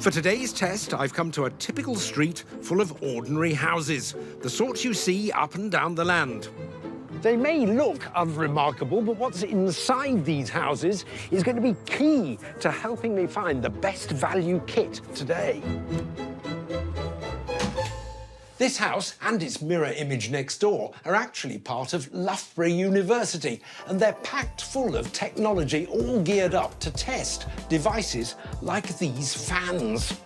For today's test, I've come to a typical street full of ordinary houses, the sorts you see up and down the land. They may look unremarkable, but what's inside these houses is going to be key to helping me find the best value kit today. This house and its mirror image next door are actually part of Loughborough University, and they're packed full of technology all geared up to test devices like these fans.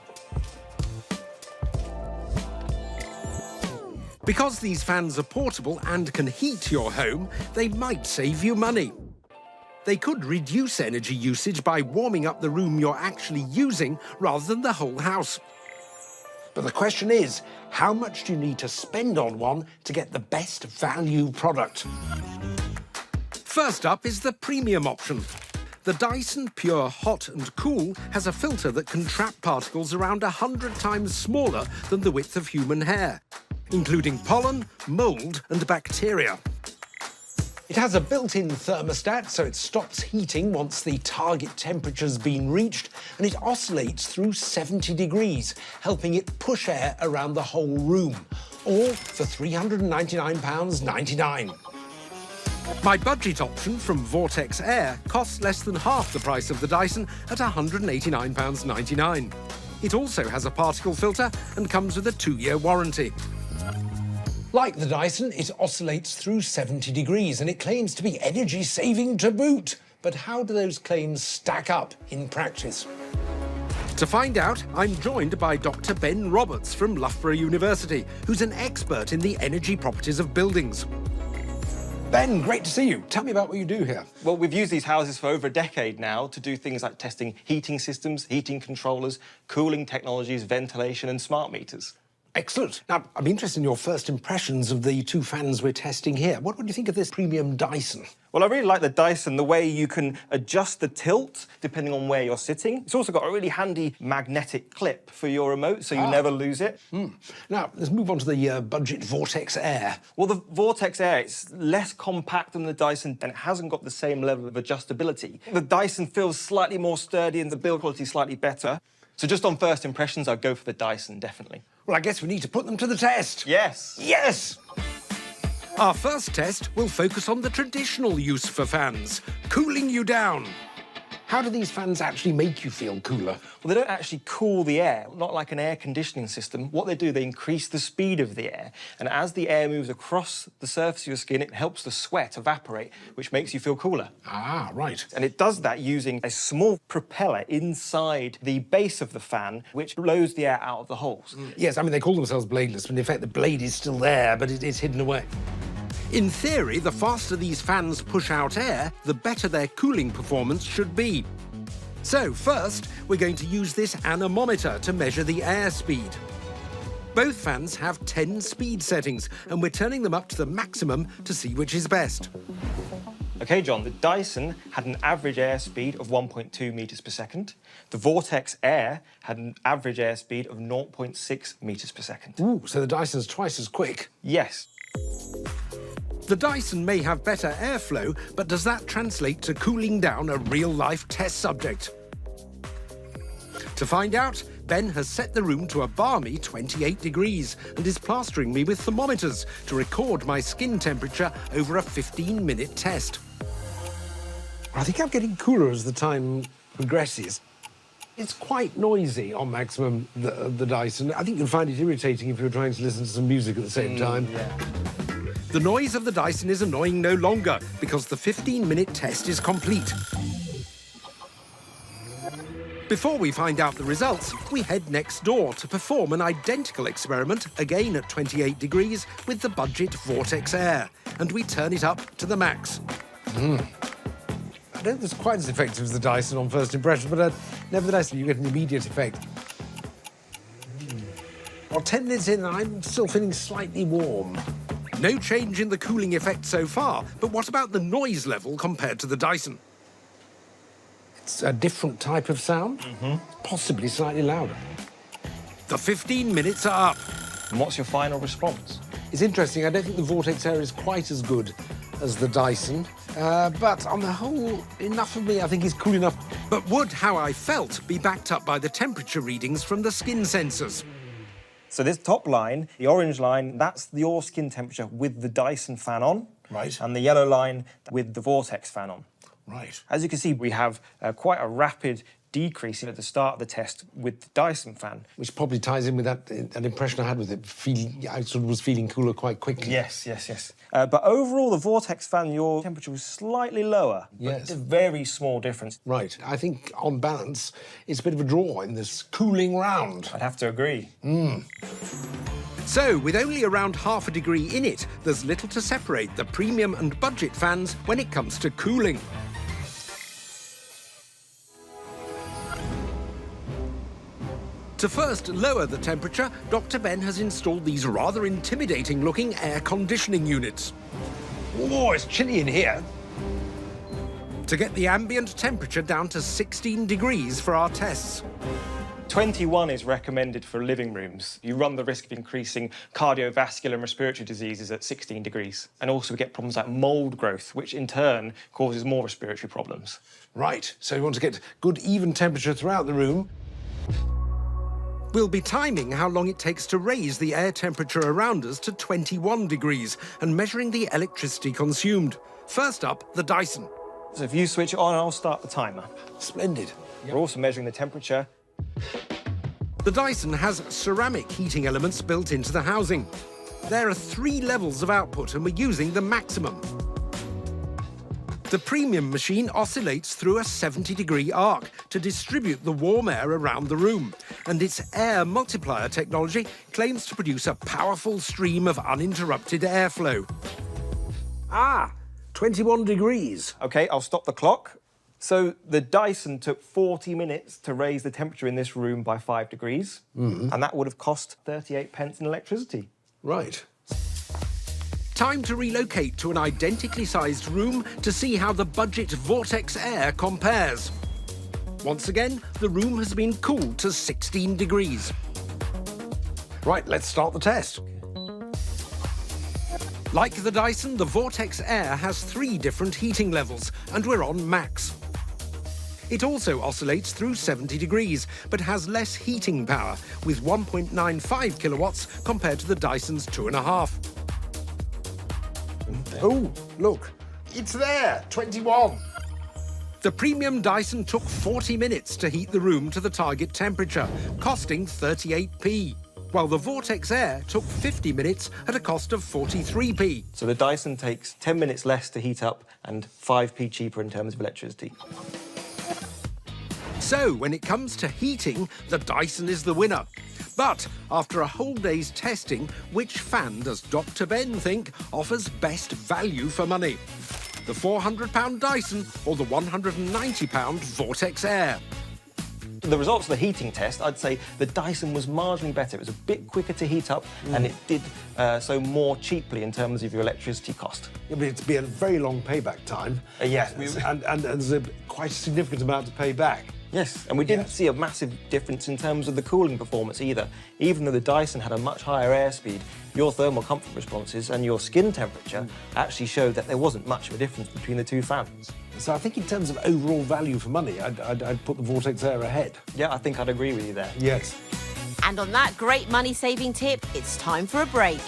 Because these fans are portable and can heat your home, they might save you money. They could reduce energy usage by warming up the room you're actually using rather than the whole house. But the question is, how much do you need to spend on one to get the best value product? First up is the premium option. The Dyson Pure Hot and Cool has a filter that can trap particles around 100 times smaller than the width of human hair, including pollen, mold and bacteria. It has a built-in thermostat, so it stops heating once the target temperature's been reached, and it oscillates through 70 degrees, helping it push air around the whole room, all for £399.99. My budget option from Vortex Air costs less than half the price of the Dyson at £189.99. It also has a particle filter and comes with a 2-year warranty. Like the Dyson, it oscillates through 70 degrees and it claims to be energy-saving to boot. But how do those claims stack up in practice? To find out, I'm joined by Dr. Ben Roberts from Loughborough University, who's an expert in the energy properties of buildings. Ben, great to see you. Tell me about what you do here. Well, we've used these houses for over a decade now to do things like testing heating systems, heating controllers, cooling technologies, ventilation and smart meters. Excellent. Now, I'm interested in your first impressions of the two fans we're testing here. What do you think of this premium Dyson? Well, I really like the Dyson, the way you can adjust the tilt depending on where you're sitting. It's also got a really handy magnetic clip for your remote, so you never lose it. Now, let's move on to the budget Vortex Air. Well, the Vortex Air, it's less compact than the Dyson, and it hasn't got the same level of adjustability. The Dyson feels slightly more sturdy and the build quality is slightly better. So just on first impressions, I'd go for the Dyson, definitely. Well, I guess we need to put them to the test. Yes. Yes! Our first test will focus on the traditional use for fans, cooling you down. How do these fans actually make you feel cooler? Well, they don't actually cool the air, not like an air conditioning system. What they do, they increase the speed of the air. And as the air moves across the surface of your skin, it helps the sweat evaporate, which makes you feel cooler. Ah, right. And it does that using a small propeller inside the base of the fan, which blows the air out of the holes. Yes, I mean, they call themselves bladeless, but in effect, the blade is still there, but it is hidden away. In theory, the faster these fans push out air, the better their cooling performance should be. So first, we're going to use this anemometer to measure the air speed. Both fans have 10 speed settings, and we're turning them up to the maximum to see which is best. OK, John, the Dyson had an average airspeed of 1.2 metres per second. The Vortex Air had an average airspeed of 0.6 metres per second. Ooh, so the Dyson's twice as quick. Yes. The Dyson may have better airflow, but does that translate to cooling down a real-life test subject? To find out, Ben has set the room to a balmy 28 degrees and is plastering me with thermometers to record my skin temperature over a 15-minute test. I think I'm getting cooler as the time progresses. It's quite noisy on maximum, the Dyson. I think you'll find it irritating if you're trying to listen to some music at the same time. Yeah. The noise of the Dyson is annoying no longer because the 15-minute test is complete. Before we find out the results, we head next door to perform an identical experiment, again at 28 degrees, with the budget Vortex Air, and we turn it up to the max. I don't think it's quite as effective as the Dyson on first impression, but nevertheless, you get an immediate effect. Well, 10 minutes in, I'm still feeling slightly warm. No change in the cooling effect so far, but what about the noise level compared to the Dyson? It's a different type of sound, possibly slightly louder. The 15 minutes are up. And what's your final response? It's interesting, I don't think the Vortex Air is quite as good as the Dyson, but on the whole, enough of me, I think, is cool enough But would how I felt be backed up by the temperature readings from the skin sensors? So this top line, the orange line, that's your skin temperature with the Dyson fan on. Right. And the yellow line with the Vortex fan on. Right. As you can see, we have quite a rapid decrease at the start of the test with the Dyson fan. Which probably ties in with that impression I had with it. I sort of was feeling cooler quite quickly. Yes, yes, yes. But overall, the Vortex fan, your temperature was slightly lower. Yes. But a very small difference. Right. I think, on balance, it's a bit of a draw in this cooling round. I'd have to agree. So, with only around half a degree in it, there's little to separate the premium and budget fans when it comes to cooling. To first lower the temperature, Dr. Ben has installed these rather intimidating-looking air conditioning units. Oh, it's chilly in here. To get the ambient temperature down to 16 degrees for our tests. 21 is recommended for living rooms. You run the risk of increasing cardiovascular and respiratory diseases at 16 degrees. And also we get problems like mould growth, which in turn causes more respiratory problems. Right. So you want to get good, even temperature throughout the room. We'll be timing how long it takes to raise the air temperature around us to 21 degrees and measuring the electricity consumed. First up, the Dyson. So if you switch it on, I'll start the timer. Splendid. We're also measuring the temperature. The Dyson has ceramic heating elements built into the housing. There are 3 levels of output and we're using the maximum. The premium machine oscillates through a 70-degree arc to distribute the warm air around the room, and its air multiplier technology claims to produce a powerful stream of uninterrupted airflow. 21 degrees. OK, I'll stop the clock. So the Dyson took 40 minutes to raise the temperature in this room by 5 degrees, and that would have cost 38 pence in electricity. Right. Time to relocate to an identically sized room to see how the budget Vortex Air compares. Once again, the room has been cooled to 16 degrees. Right, let's start the test. Like the Dyson, the Vortex Air has 3 different heating levels, and we're on max. It also oscillates through 70 degrees, but has less heating power, with 1.95 kilowatts compared to the Dyson's 2.5. Oh, look. It's there. 21. The premium Dyson took 40 minutes to heat the room to the target temperature, costing 38p, while the Vortex Air took 50 minutes at a cost of 43p. So the Dyson takes 10 minutes less to heat up and 5p cheaper in terms of electricity. So, when it comes to heating, the Dyson is the winner. But after a whole day's testing, which fan does Dr. Ben think offers best value for money? The £400 Dyson or the £190 Vortex Air? The results of the heating test, I'd say the Dyson was marginally better. It was a bit quicker to heat up, and it did so more cheaply in terms of your electricity cost. It'd be a very long payback time. Yes. And there's quite a significant amount to pay back. Yes, and we didn't see a massive difference in terms of the cooling performance either. Even though the Dyson had a much higher airspeed, your thermal comfort responses and your skin temperature actually showed that there wasn't much of a difference between the 2 fans. So I think in terms of overall value for money, I'd put the Vortex Air ahead. Yeah, I think I'd agree with you there. Yes. And on that great money-saving tip, it's time for a break.